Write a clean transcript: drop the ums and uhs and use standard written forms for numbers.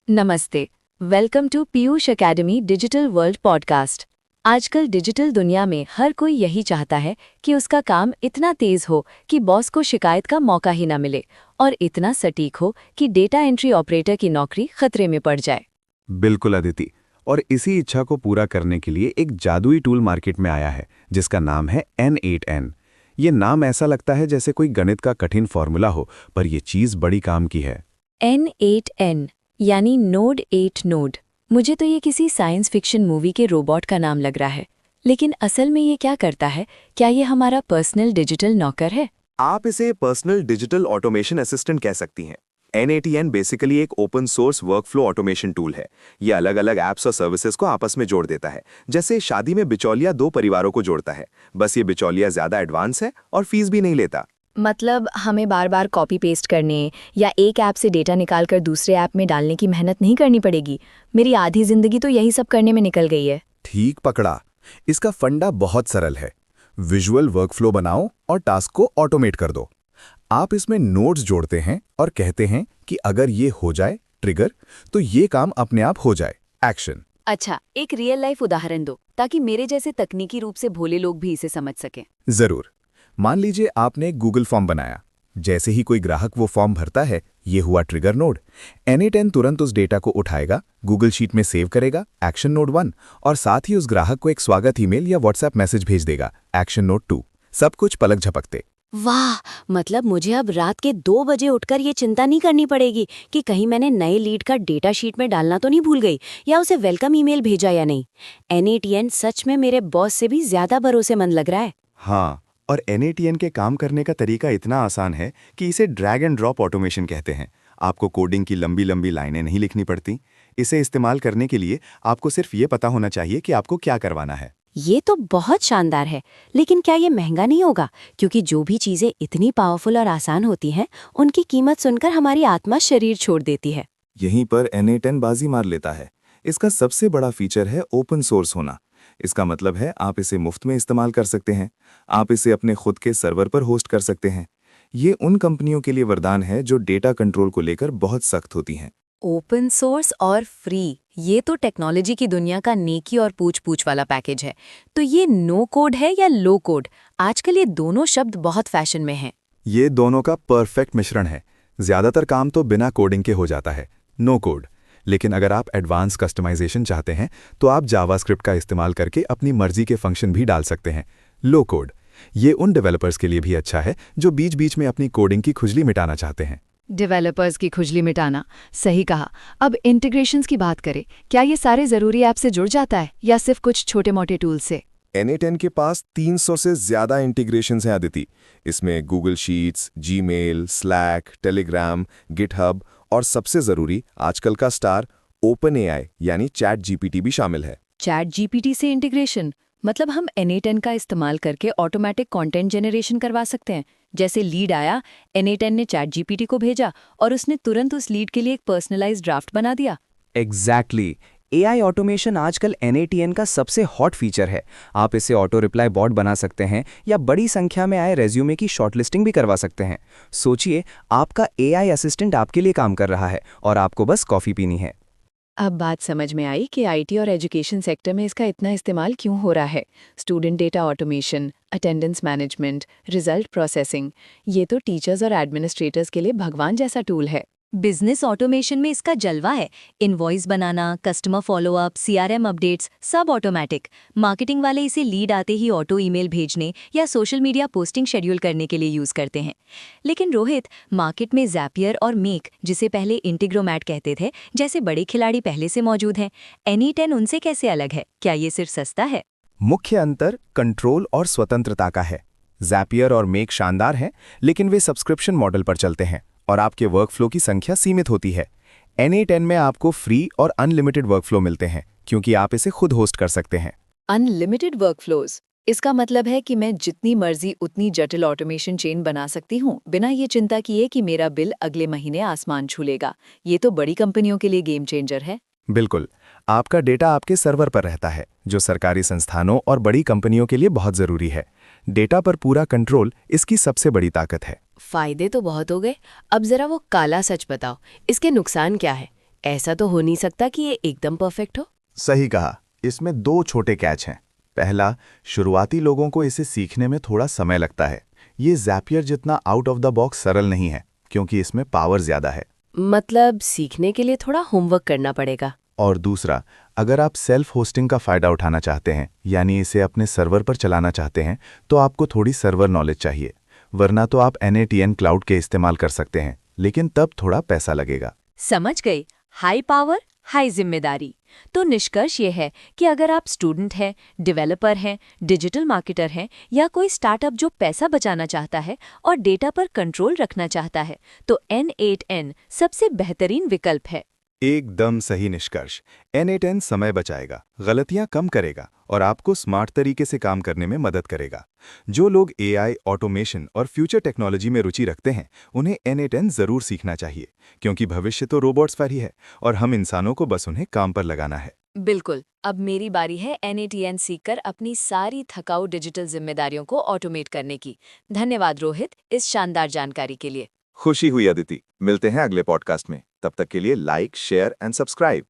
नमस्ते। Welcome to Piyush academy digital world podcast. आजकल digital दुनिया में हर कोई यही चाहता है कि उसका काम इतना तेज हो कि बॉस को शिकायत का मौका ही ना मिले और इतना सटीक हो कि डेटा एंट्री ऑपरेटर की नौकरी खतरे में पड़ जाए। बिल्कुल अदिति। और इसी इच्छा को पूरा करने के लिए एक जादुई टूल मार्केट में आया है जिसका नाम है N8N। ये नाम ऐसा लगता है जैसे कोई गणित का कठिन फॉर्मूला हो, पर यह चीज बड़ी काम की है। N8N यानी नोड 8 नोड। मुझे तो ये किसी साइंस फिक्शन मूवी के रोबोट का नाम लग रहा है, लेकिन असल में ये क्या करता है? क्या ये हमारा पर्सनल डिजिटल नौकर है? आप इसे पर्सनल डिजिटल ऑटोमेशन असिस्टेंट कह सकती हैं। N8N बेसिकली एक open source workflow automation tool है। ये अलग अलग ऐप्स और सर्विसेज को आपस में जोड़ देता है, जैसे शादी में बिचौलिया दो परिवारों को जोड़ता है। बस ये बिचौलिया ज्यादा एडवांस है और फीस भी नहीं लेता। मतलब हमें बार बार कॉपी पेस्ट करने या एक ऐप से डेटा निकालकर दूसरे ऐप में डालने की मेहनत नहीं करनी पड़ेगी। मेरी आधी जिंदगी तो यही सब करने में निकल गई है। ठीक पकड़ा। इसका फंडा बहुत सरल है। विजुअल वर्कफ्लो बनाओ और टास्क को ऑटोमेट कर दो। आप इसमें नोड्स जोड़ते हैं और कहते हैं कि अगर ये हो जाए ट्रिगर, तो ये काम अपने आप हो जाए एक्शन। अच्छा, एक रियल लाइफ उदाहरण दो ताकि मेरे जैसे तकनीकी रूप से भोले लोग भी इसे समझ सकें। जरूर। मान लीजिए आपने एक गूगल फॉर्म बनाया। जैसे ही कोई ग्राहक वो फॉर्म भरता है, ये हुआ ट्रिगर नोड। N8N तुरंत उस डेटा को उठाएगा, गूगल शीट में सेव करेगा, एक्शन नोड 1, और साथ ही उस ग्राहक को एक स्वागत ईमेल या व्हाट्सएप मैसेज भेज देगा, एक्शन नोड 2। सब कुछ पलक झपकते। वाह, मतलब मुझे अब रात के 2 बजे उठकर ये चिंता नहीं करनी पड़ेगी कि कहीं मैंने नए लीड का डेटा शीट में डालना तो नहीं भूल गई या उसे वेलकम ईमेल भेजा या नहीं। N8N सच में मेरे बॉस से भी ज्यादा भरोसेमंद लग रहा है। हाँ, और N8N के काम करने का तरीका इतना आसान है कि इसे ड्रैग एंड ड्रॉप ऑटोमेशन कहते हैं। आपको कोडिंग की लंबी लंबी लाइनें नहीं लिखनी पड़ती। इसे इस्तेमाल करने के लिए आपको सिर्फ ये पता होना चाहिए कि आपको क्या करवाना है। ये तो बहुत शानदार है, लेकिन क्या ये महंगा नहीं होगा? क्योंकि जो भी चीजें इतनी पावरफुल और आसान होती हैं, उनकी कीमत सुनकर हमारी आत्मा शरीर छोड़ देती है। यहीं पर N8N बाजी मार लेता है। इसका सबसे बड़ा फीचर है ओपन सोर्स होना। इसका मतलब है आप इसे मुफ्त में इस्तेमाल कर सकते हैं। आप इसे अपने खुद के सर्वर पर होस्ट कर सकते हैं। ये उन कंपनियों के लिए वरदान है जो डेटा कंट्रोल को लेकर बहुत सख्त होती हैं। ओपन सोर्स और फ्री, ये तो टेक्नोलॉजी की दुनिया का नेकी और पूछ वाला पैकेज है। तो ये नो कोड है या लो कोड? आजकल ये दोनों शब्द बहुत फैशन में हैं। ये दोनों का परफेक्ट मिश्रण है। ज्यादातर काम तो बिना कोडिंग के हो जाता है, नो कोड। लेकिन अगर आप एडवांस कस्टमाइजेशन चाहते हैं तो आप जावास्क्रिप्ट का इस्तेमाल करके अपनी मर्जी के फंक्शन भी डाल सकते हैं, लो कोड। ये उन डेवलपर्स के लिए भी अच्छा है जो बीच बीच में अपनी कोडिंग की खुजली मिटाना चाहते हैं। डेवलपर्स की खुजली मिटाना, सही कहा। अब इंटीग्रेशंस की बात करें, क्या ये सारे जरूरी ऐप से जुड़ जाता है या सिर्फ कुछ छोटे मोटे टूल से? N8N के पास 300 से ज्यादा इंटीग्रेशंस हैं अदिति। इसमें Google sheets, Gmail, slack, Telegram, GitHub और सबसे जरूरी आजकल का स्टार OpenAI यानी चैट जीपीटी भी शामिल है। चैट जीपीटी से इंटीग्रेशन मतलब हम N8N का इस्तेमाल करके ऑटोमेटिक कंटेंट जनरेशन करवा सकते हैं। जैसे लीड आया, N8N ने चैट जीपीटी को भेजा और उसने तुरंत उस लीड के लिए एक पर्सनलाइज्ड ड्राफ्ट बना दिया। एग्जैक्टली। AI ऑटोमेशन आजकल N8N का सबसे हॉट फीचर है। आप इसे ऑटो रिप्लाई बॉट बना सकते हैं या बड़ी संख्या में आए रेज्यूमे की शॉर्टलिस्टिंग भी करवा सकते हैं। सोचिए, आपका AI असिस्टेंट आपके लिए काम कर रहा है और आपको बस कॉफ़ी पीनी है। अब बात समझ में आई कि आईटी और एजुकेशन सेक्टर में इसका इतना इस्तेमाल क्यों हो रहा है। Student data automation, attendance management, result processing, ये तो टीचर्स और एडमिनिस्ट्रेटर्स के लिए भगवान जैसा टूल है। बिजनेस ऑटोमेशन में इसका जलवा है। इनवॉइस बनाना, कस्टमर फॉलोअप, सीआरएम अपडेट्स, सब ऑटोमेटिक। मार्केटिंग वाले इसे लीड आते ही ऑटो ईमेल भेजने या सोशल मीडिया पोस्टिंग शेड्यूल करने के लिए यूज करते हैं। लेकिन रोहित, मार्केट में ज़ैपियर और मेक, जिसे पहले इंटीग्रोमैट कहते थे, जैसे बड़े खिलाड़ी पहले से मौजूद हैं। N8N उनसे कैसे अलग है? क्या ये सिर्फ सस्ता है? मुख्य अंतर कंट्रोल और स्वतंत्रता का है। ज़ैपियर और मेक शानदार हैं, लेकिन वे सब्सक्रिप्शन मॉडल पर चलते हैं और आपके वर्कफ्लो की संख्या सीमित होती है। N8N में आपको फ्री और अनलिमिटेड वर्कफ्लो मिलते हैं क्योंकि आप इसे खुद होस्ट कर सकते हैं। अनलिमिटेड वर्कफ्लोज, इसका मतलब है कि मैं जितनी मर्जी उतनी जटिल ऑटोमेशन चेन बना सकती हूँ, बिना ये चिंता किए कि मेरा बिल अगले महीने आसमान छू लेगा। ये तो बड़ी कंपनियों के लिए गेम चेंजर है। बिल्कुल। आपका डेटा आपके सर्वर पर रहता है, जो सरकारी संस्थानों और बड़ी कंपनियों के लिए बहुत जरूरी है। डेटा पर पूरा कंट्रोल इसकी सबसे बड़ी ताकत है। फायदे तो बहुत हो गए, अब जरा वो काला सच बताओ, इसके नुकसान क्या है? ऐसा तो हो नहीं सकता कि ये एकदम परफेक्ट हो। सही कहा। इसमें 2 छोटे कैच हैं। पहला, शुरुआती लोगों को इसे सीखने में थोड़ा समय लगता है। ये ज़ैपियर जितना आउट ऑफ द बॉक्स सरल नहीं है, क्योंकि इसमें पावर ज़्यादा है। मतलब सीखने के लिए थोड़ा होमवर्क करना पड़ेगा। और दूसरा, अगर आप सेल्फ होस्टिंग का फ़ायदा उठाना चाहते हैं, यानी इसे अपने सर्वर पर चलाना चाहते हैं, तो आपको थोड़ी सर्वर नॉलेज चाहिए। वरना तो आप NATN क्लाउड के इस्तेमाल कर सकते हैं, लेकिन तब थोड़ा पैसा लगेगा। समझ गई। हाई पावर, हाई जिम्मेदारी। तो निष्कर्ष ये है कि अगर आप स्टूडेंट हैं, डेवलपर हैं, डिजिटल मार्केटर हैं या कोई स्टार्टअप जो पैसा बचाना चाहता है और डेटा पर कंट्रोल रखना चाहता है, तो N8N सबसे बेहतरीन विकल्प है। एकदम सही निष्कर्ष। N8N समय बचाएगा, गलतियां कम करेगा और आपको स्मार्ट तरीके से काम करने में मदद करेगा। जो लोग AI, ऑटोमेशन और फ्यूचर टेक्नोलॉजी में रुचि रखते हैं, उन्हें N8N जरूर सीखना चाहिए, क्योंकि भविष्य तो रोबोट्स पर ही है और हम इंसानों को बस उन्हें काम पर लगाना है। बिल्कुल। अब मेरी बारी है N8N सीखकर अपनी सारी थकाऊ डिजिटल जिम्मेदारियों को ऑटोमेट करने की। धन्यवाद रोहित, इस शानदार जानकारी के लिए। खुशी हुई अदिति। मिलते हैं अगले पॉडकास्ट में। तब तक के लिए लाइक, शेयर एंड सब्सक्राइब।